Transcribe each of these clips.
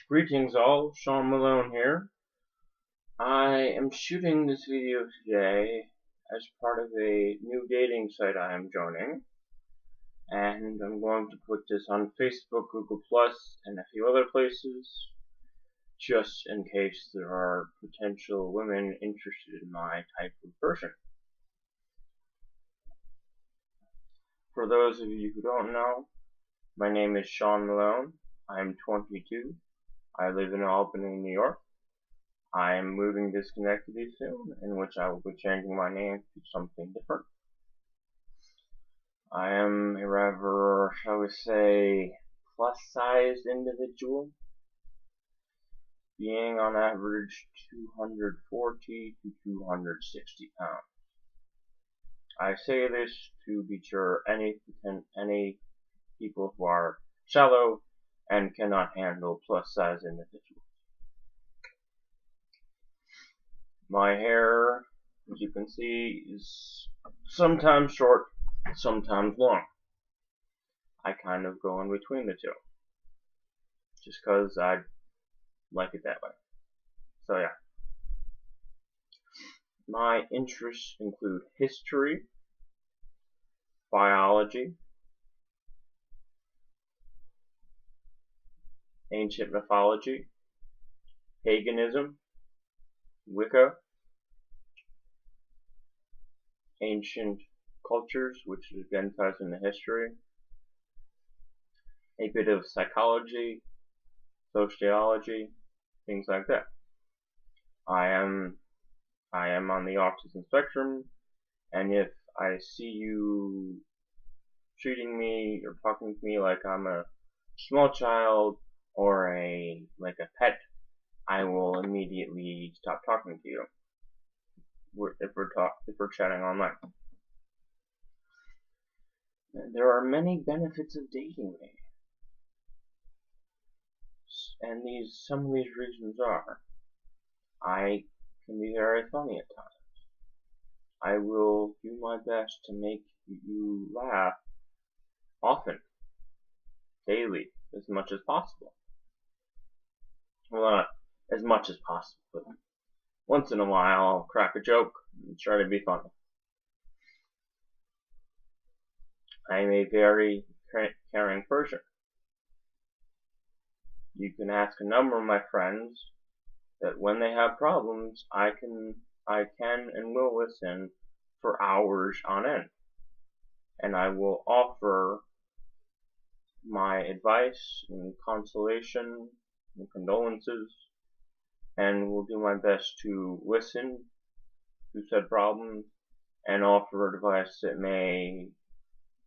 Greetings all, Sean Malone here. I am shooting this video today as part of a new dating site I am joining, and I'm going to put this on Facebook, Google+, and a few other places, just in case there are potential women interested in my type of person. For those of you who don't know, my name is Sean Malone. I am 22. I live in Albany, New York. I am moving to Schenectady soon, in which I will be changing my name to something different. I am a rather, shall we say, plus-sized individual, being on average 240 to 260 pounds. I say this to be sure any people who are shallow and cannot handle plus-sized individuals. My hair, as you can see, is sometimes short, sometimes long. I kind of go in between the two, just because I like it that way. So yeah. My interests include history, biology, ancient mythology, paganism, Wicca, ancient cultures, which again ties into history, a bit of psychology, sociology, things like that. I am on the autism spectrum, and if I see you treating me or talking to me like I'm a small child or like a pet, I will immediately stop talking to you if we're chatting online. There are many benefits of dating me, and some of these reasons are: I can be very funny at times. I will do my best to make you laugh often, daily, as much as possible. Well, not as much as possible, but once in a while I'll crack a joke and try to be funny. I am a very caring person. You can ask a number of my friends that when they have problems, I can and will listen for hours on end, and I will offer my advice and consolation and condolences, and will do my best to listen to said problems and offer advice that may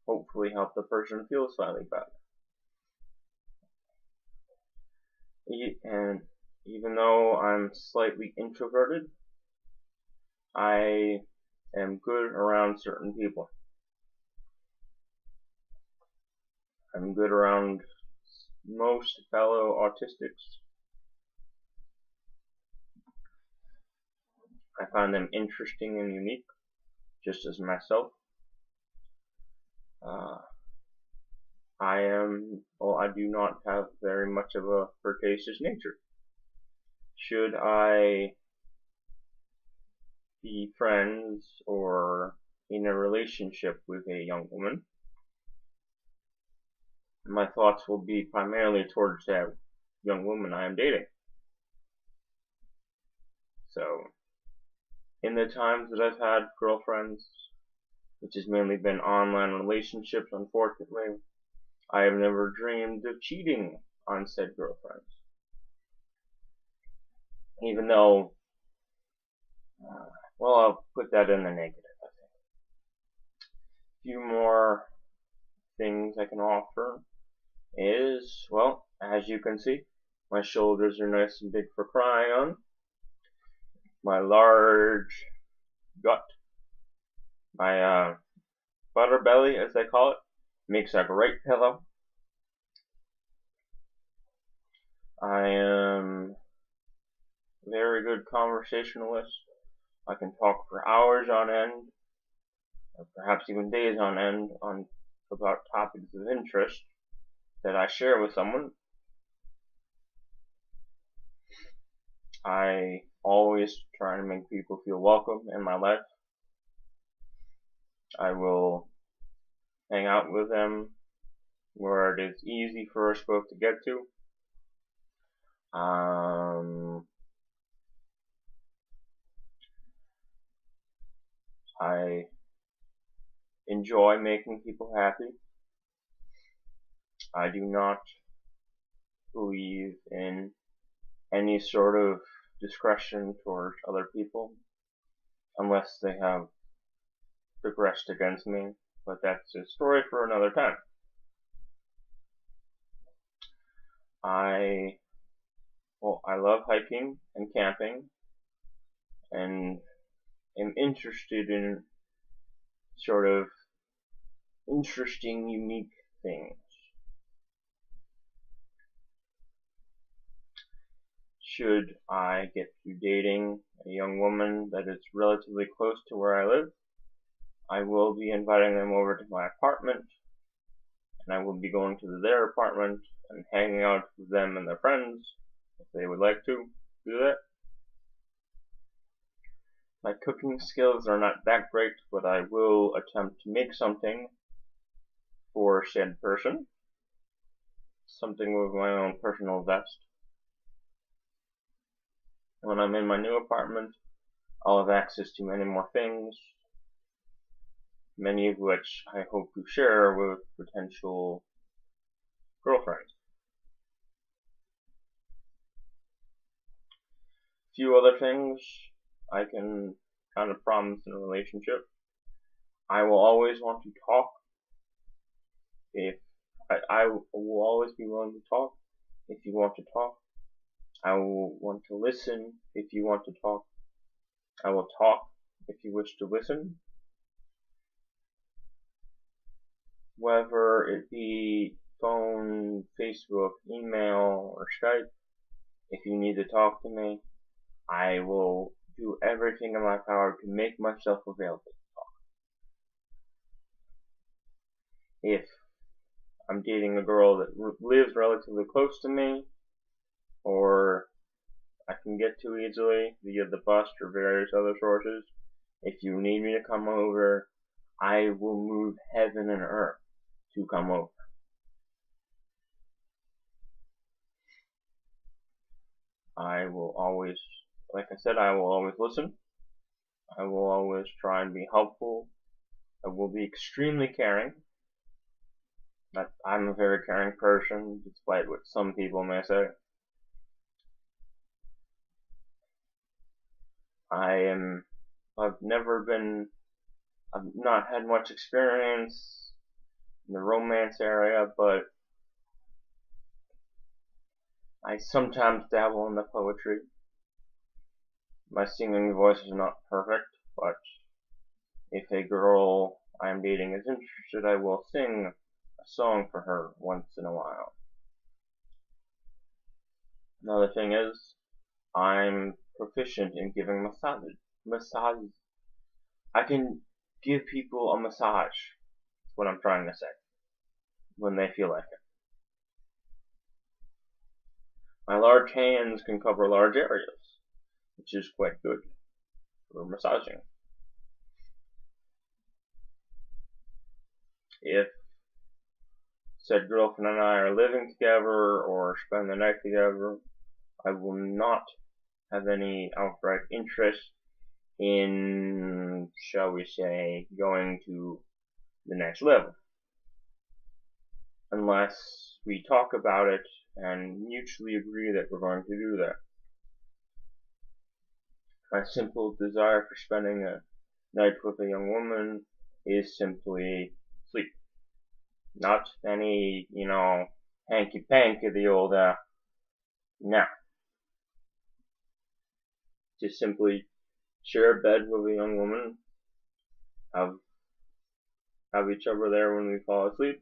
hopefully help the person feel slightly better. And even though I'm slightly introverted, I am good around certain people. I'm good around most fellow autistics. I find them interesting and unique, just as myself. I do not have very much of a flirtatious nature. Should I be friends or in a relationship with a young woman, my thoughts will be primarily towards that young woman I am dating. So, in the times that I've had girlfriends, which has mainly been online relationships, unfortunately, I have never dreamed of cheating on said girlfriends. Even though, well, I'll put that in the negative, I think. A few more things I can offer is, well, as you can see, my shoulders are nice and big for crying on. My large gut, my butter belly, as they call it, makes a great pillow. I am a very good conversationalist. I can talk for hours on end, or perhaps even days on end, about topics of interest that I share with someone. I always try to make people feel welcome in my life. I will hang out with them where it is easy for us both to get to. I enjoy making people happy. I do not believe in any sort of discretion towards other people unless they have progressed against me, but that's a story for another time. I love hiking and camping and am interested in sort of interesting, unique things. Should I get to dating a young woman that is relatively close to where I live, I will be inviting them over to my apartment, and I will be going to their apartment and hanging out with them and their friends if they would like to do that. My cooking skills are not that great, but I will attempt to make something for said person, something with my own personal zest. When I'm in my new apartment, I'll have access to many more things, many of which I hope to share with potential girlfriends. A few other things I can kind of promise in a relationship. I will always want to talk. I will always be willing to talk if you want to talk. I will want to listen if you want to talk. I will talk if you wish to listen. Whether it be phone, Facebook, email, or Skype, if you need to talk to me, I will do everything in my power to make myself available to talk. If I'm dating a girl that lives relatively close to me, or I can get to easily via the bus or various other sources, if you need me to come over, I will move heaven and earth to come over. I will always, like I said, I will always listen. I will always try and be helpful. I will be extremely caring. I'm a very caring person, despite what some people may say. I've not had much experience in the romance area, but I sometimes dabble in the poetry. My singing voice is not perfect, but if a girl I am dating is interested, I will sing a song for her once in a while. Another thing is, I'm proficient in giving massages. I can give people a massage, is what I'm trying to say, when they feel like it. My large hands can cover large areas, which is quite good for massaging. If said girlfriend and I are living together or spend the night together, I will not have any outright interest in, shall we say, going to the next level, unless we talk about it and mutually agree that we're going to do that. My simple desire for spending a night with a young woman is simply sleep. Not any, hanky-panky, the old, no. Just simply share a bed with a young woman, have each other there when we fall asleep,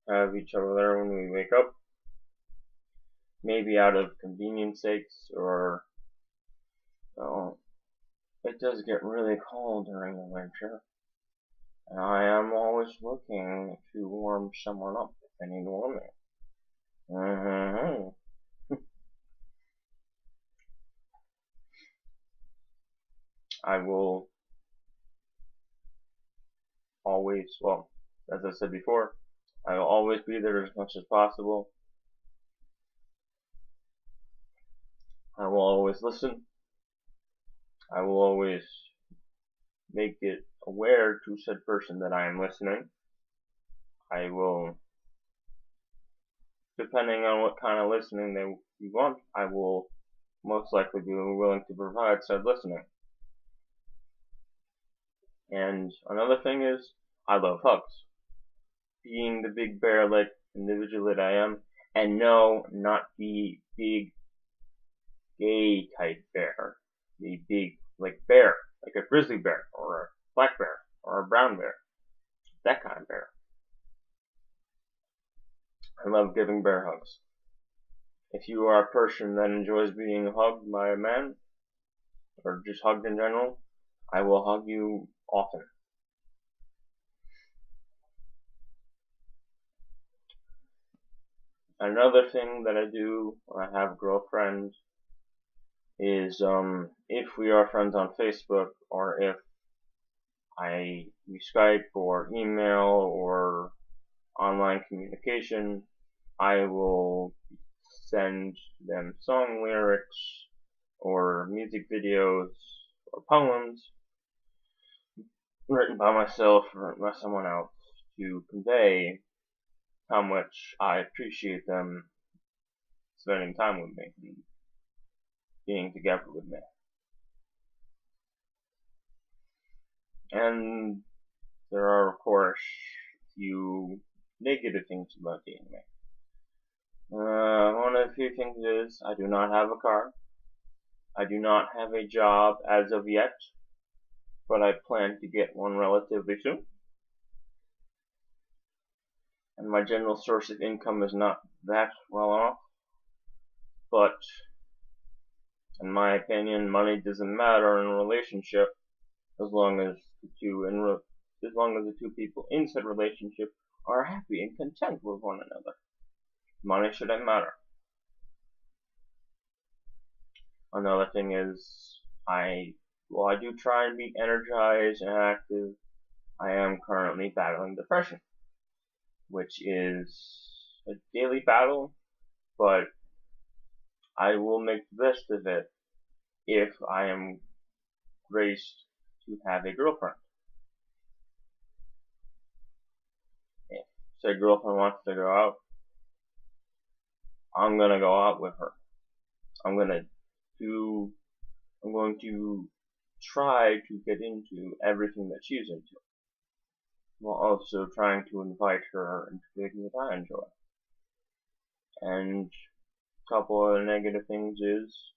have each other there when we wake up, maybe out of convenience sakes, or, it does get really cold during the winter, and I am always looking to warm someone up if I need warming. I will always, well, as I said before, I will always be there as much as possible. I will always listen. I will always make it aware to said person that I am listening. I will, depending on what kind of listening they you want, I will most likely be willing to provide said listening. And another thing is, I love hugs. Being the big bear-like individual that I am, and no, not the big gay type bear. The big, like bear, like a grizzly bear, or a black bear, or a brown bear. That kind of bear. I love giving bear hugs. If you are a person that enjoys being hugged by a man, or just hugged in general, I will hug you often. Another thing that I do when I have girlfriends is if we are friends on Facebook, or if we Skype or email or online communication, I will send them song lyrics or music videos or poems written by myself or by someone else to convey how much I appreciate them spending time with me and being together with me. And there are, of course, a few negative things about dating me. One of the few things is I do not have a car. I do not have a job as of yet, but I plan to get one relatively soon. And my general source of income is not that well off, but in my opinion, money doesn't matter in a relationship as long as the two people in said relationship are happy and content with one another. Money shouldn't matter. Another thing is while I do try and be energized and active, I am currently battling depression, which is a daily battle, but I will make the best of it if I am graced to have a girlfriend. If said girlfriend wants to go out, I'm gonna go out with her. I'm going to try to get into everything that she's into, while also trying to invite her into things that I enjoy. And a couple other negative things is,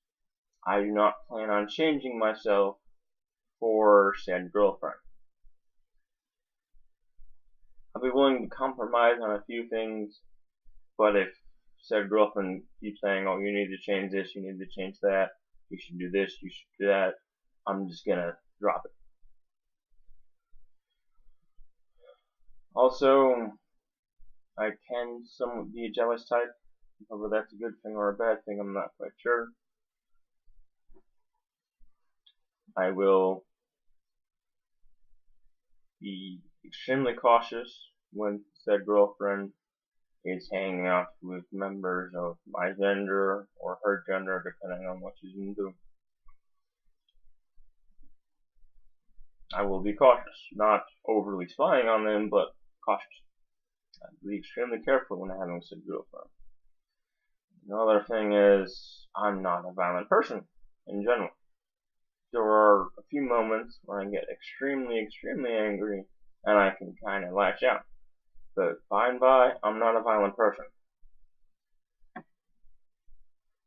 I do not plan on changing myself for said girlfriend. I'll be willing to compromise on a few things, but if said girlfriend keeps saying, oh, you need to change this, you need to change that, you should do this, you should do that, I'm just gonna drop it. Also, I can somewhat be a jealous type. Whether that's a good thing or a bad thing, I'm not quite sure. I will be extremely cautious when said girlfriend is hanging out with members of my gender or her gender, depending on what she's into. I will be cautious, not overly spying on them, but cautious. I'll be extremely careful when having said girlfriend. Another thing is, I'm not a violent person in general. There are a few moments where I get extremely, extremely angry and I can kind of lash out. But by and by, I'm not a violent person.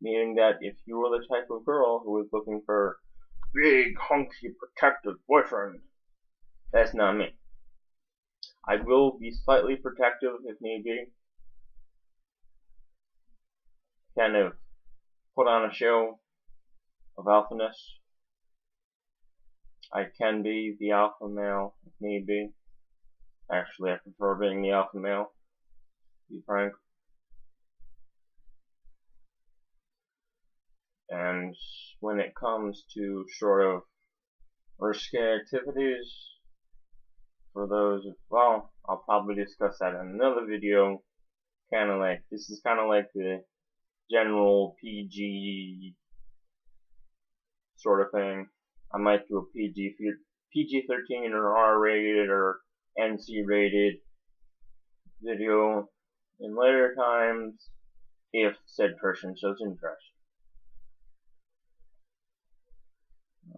Meaning that if you are the type of girl who is looking for big, hunky, protective boyfriend, that's not me. I will be slightly protective if need be. Kind of put on a show of alphaness. I can be the alpha male if need be. Actually, I prefer being the alpha male, to be frank. And when it comes to sort of Risky activities, for those, well, I'll probably discuss that in another video. This is kind of like the general PG sort of thing. I might do a PG-13 or R-rated or NC-rated video in later times if said person shows interest.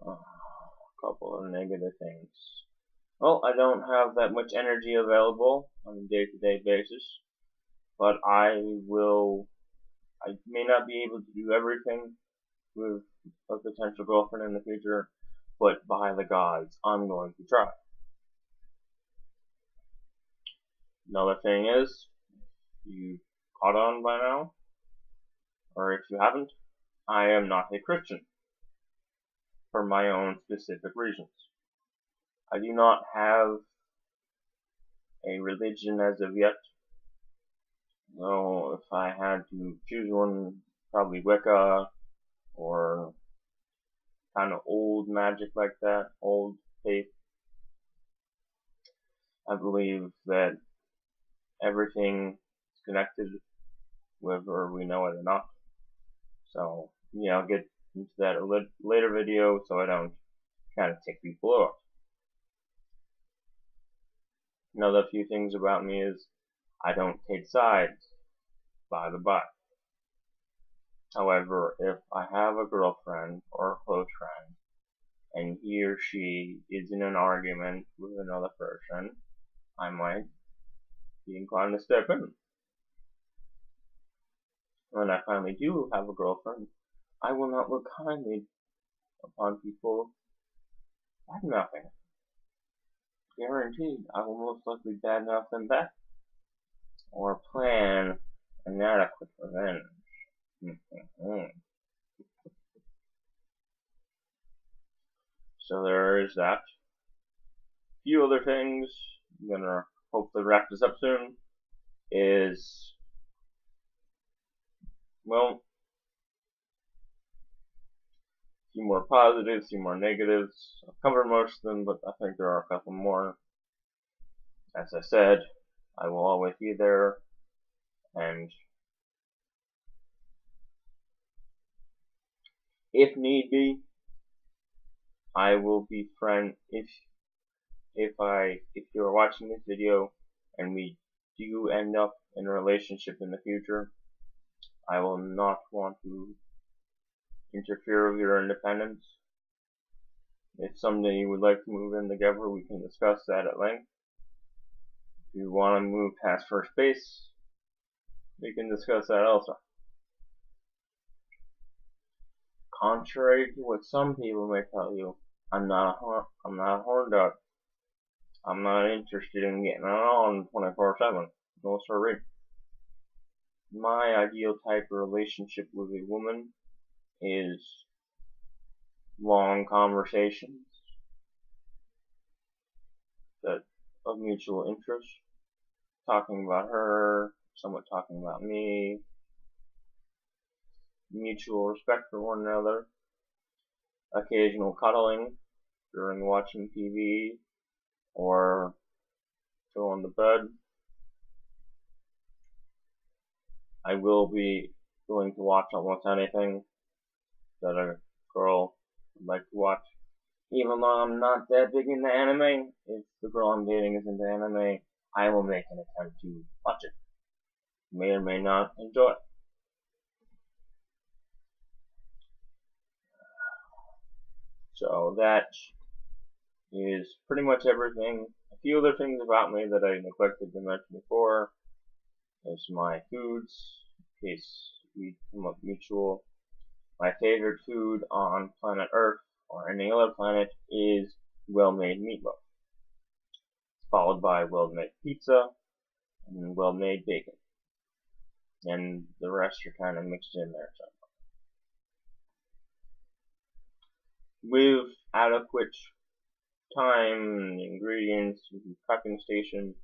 A couple of negative things. Well, I don't have that much energy available on a day-to-day basis, but I may not be able to do everything with a potential girlfriend in the future, but by the gods, I'm going to try. Another thing is, you caught on by now, or if you haven't, I am not a Christian, for my own specific reasons. I do not have a religion as of yet, though if I had to choose one, probably Wicca, or kind of old magic like that, old faith. I believe that everything is connected, whether we know it or not. So, yeah, I'll get into that in a later video so I don't kind of tick people off. Another few things about me is I don't take sides, by the by. However, if I have a girlfriend or a close friend, and he or she is in an argument with another person, I might be inclined to step in. When I finally do have a girlfriend, I will not look kindly upon people bad-mouthing. Guaranteed, I will most likely badmouth them back, or plan an adequate revenge. So there is that. A few other things, I'm gonna hopefully wrap this up soon, is, well, a few more positives, a few more negatives. I've covered most of them, but I think there are a couple more. As I said, I will always be there, and if need be, I will befriend, if you're watching this video and we do end up in a relationship in the future, I will not want to interfere with your independence. If someday you would like to move in together, we can discuss that at length. If you want to move past first base, we can discuss that also. Contrary to what some people may tell you, I'm not a horn dog. I'm not interested in getting on 24/7. No siree. My ideal type of relationship with a woman is long conversations that of mutual interest, talking about her, somewhat talking about me, mutual respect for one another, occasional cuddling during watching TV or going to bed. I will be willing to watch almost anything that a girl would like to watch. Even though I'm not that big into anime, if the girl I'm dating is into anime, I will make an attempt to watch it. May or may not enjoy it. So that is pretty much everything. A few other things about me that I neglected to mention before is my foods, in case we come up mutual. My favorite food on planet Earth or any other planet is well-made meatloaf, followed by well-made pizza and well-made bacon, and the rest are kind of mixed in there somewhere. With adequate time and ingredients and prepping station,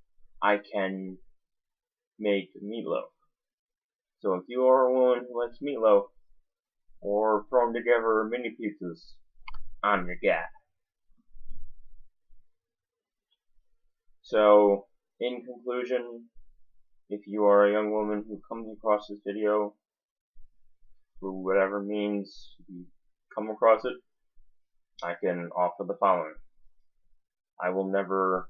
I can make meatloaf. So if you are a woman who likes meatloaf or throwing together mini pizzas, I'm your guy. So, in conclusion, if you are a young woman who comes across this video, through whatever means you come across it, I can offer the following. I will never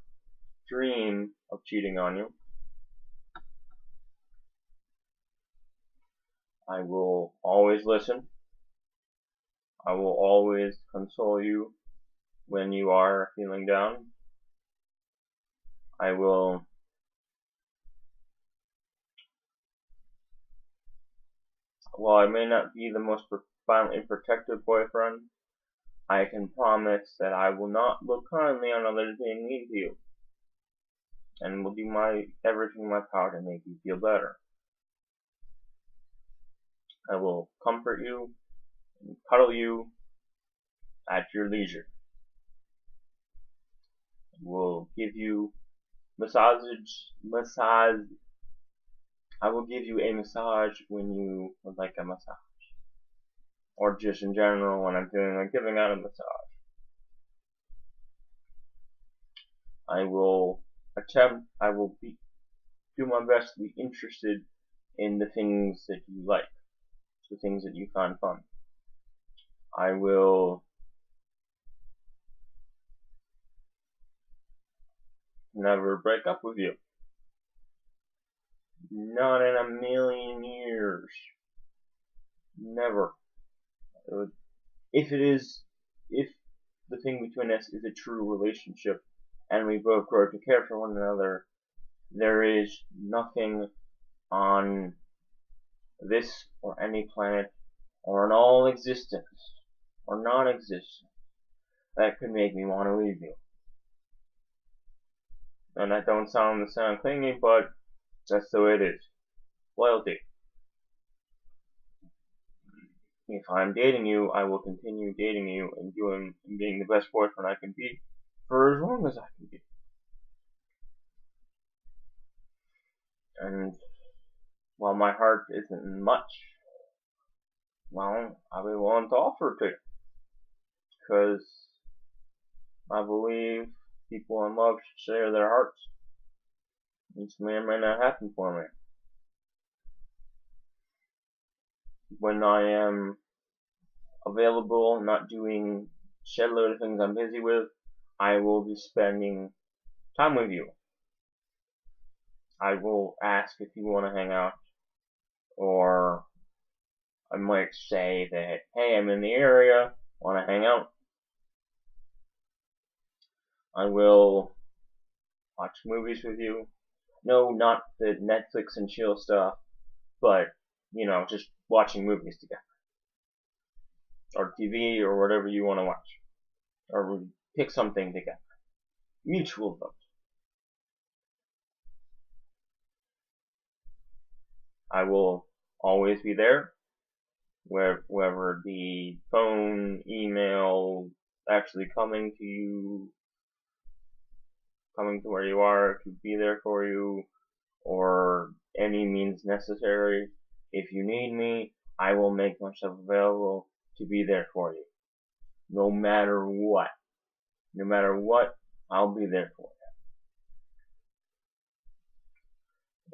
dream of cheating on you. I will always listen. I will always console you when you are feeling down. While I may not be the most violently protective boyfriend, I can promise that I will not look kindly on others being mean to you, and will do everything in my power to make you feel better. I will comfort you and cuddle you at your leisure. I will give you I will give you a massage when you would like a massage, or just in general when I'm feeling like giving out a massage. I will do my best to be interested in the things that you like, the things that you find fun. I will never break up with you. Not in a million years. Never. If the thing between us is a true relationship, and we both grow to care for one another, there is nothing on this or any planet, or in all existence, or non-existence, that could make me want to leave you. And that don't sound clingy, but that's the way it is. Loyalty. If I'm dating you, I will continue dating you and being the best boyfriend I can be for as long as I can be. And while my heart isn't much, well, I'll be willing to offer it to you. Because I believe people in love should share their hearts. This may or may not happen for me. When I am available, not doing shitload of things I'm busy with, I will be spending time with you. I will ask if you want to hang out, or I might say that, hey, I'm in the area, want to hang out. I will watch movies with you. No, not the Netflix and chill stuff, but, just watching movies together. Or TV, or whatever you want to watch. Or pick something together. Mutual vote. I will always be there, wherever the phone, email, actually coming to where you are, to be there for you, or any means necessary. If you need me, I will make myself available to be there for you. No matter what. No matter what, I'll be there for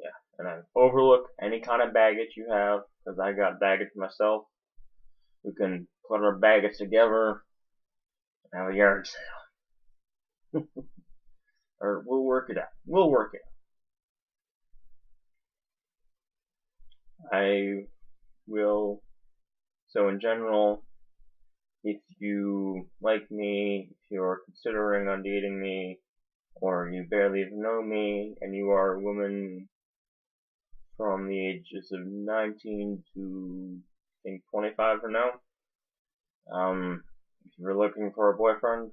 you. Yeah, and I overlook any kind of baggage you have, because I got baggage myself. We can put our baggage together and have a yard sale. Or we'll work it out. We'll work it out. I will. So in general, if you like me, if you're considering on dating me, or you barely even know me, and you are a woman from the ages of 19 to, I think, 25 for now, if you're looking for a boyfriend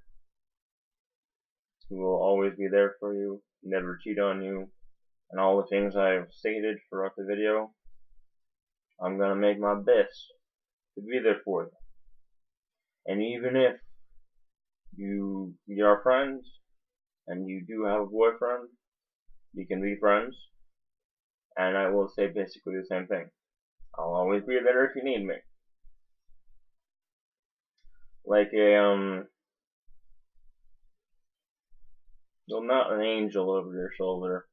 who will always be there for you, never cheat on you, and all the things I've stated throughout the video, I'm gonna make my best to be there for you. And even if we are friends, and you do have a boyfriend, we can be friends, and I will say basically the same thing. I'll always be there if you need me. Like You're not an angel over your shoulder.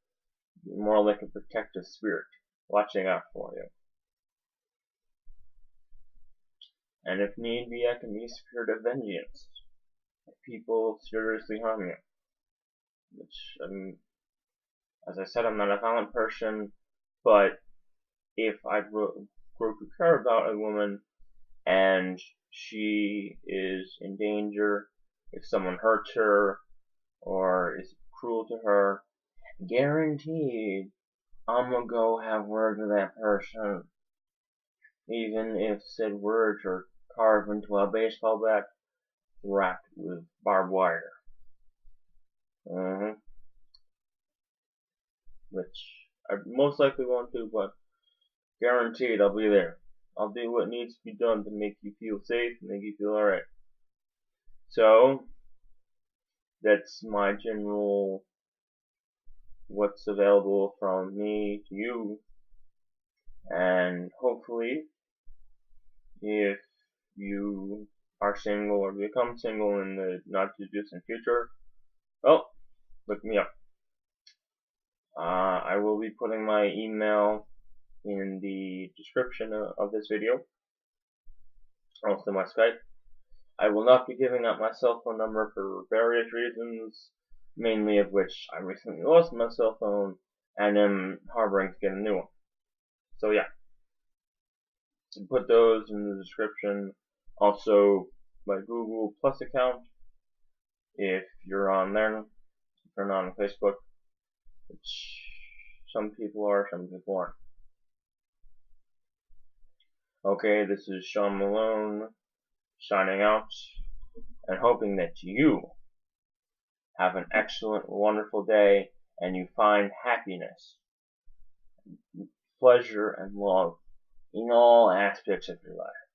You're more like a protective spirit watching out for you. And if need be, I can be a spirit of vengeance if people seriously harm you. Which, as I said, I'm not a violent person, but if I grow to care about a woman and she is in danger, if someone hurts her or is cruel to her, guaranteed I'm gonna go have words with that person, even if said words are carved into a baseball bat wrapped with barbed wire. Which I most likely won't do, but guaranteed I'll be there. I'll do what needs to be done to make you feel safe, make you feel alright. So, that's my general what's available from me to you. And hopefully, if you are single or become single in the not too distant future, well, look me up. I will be putting my email in the description of this video, also my Skype. I will not be giving out my cell phone number for various reasons, mainly of which I recently lost my cell phone and am harboring to get a new one. So yeah, put those in the description. Also, my Google Plus account, if you're on there, if you're not on Facebook, which some people are, some people aren't. Okay, this is Sean Malone, signing out, and hoping that you have an excellent, wonderful day, and you find happiness, pleasure, and love in all aspects of your life.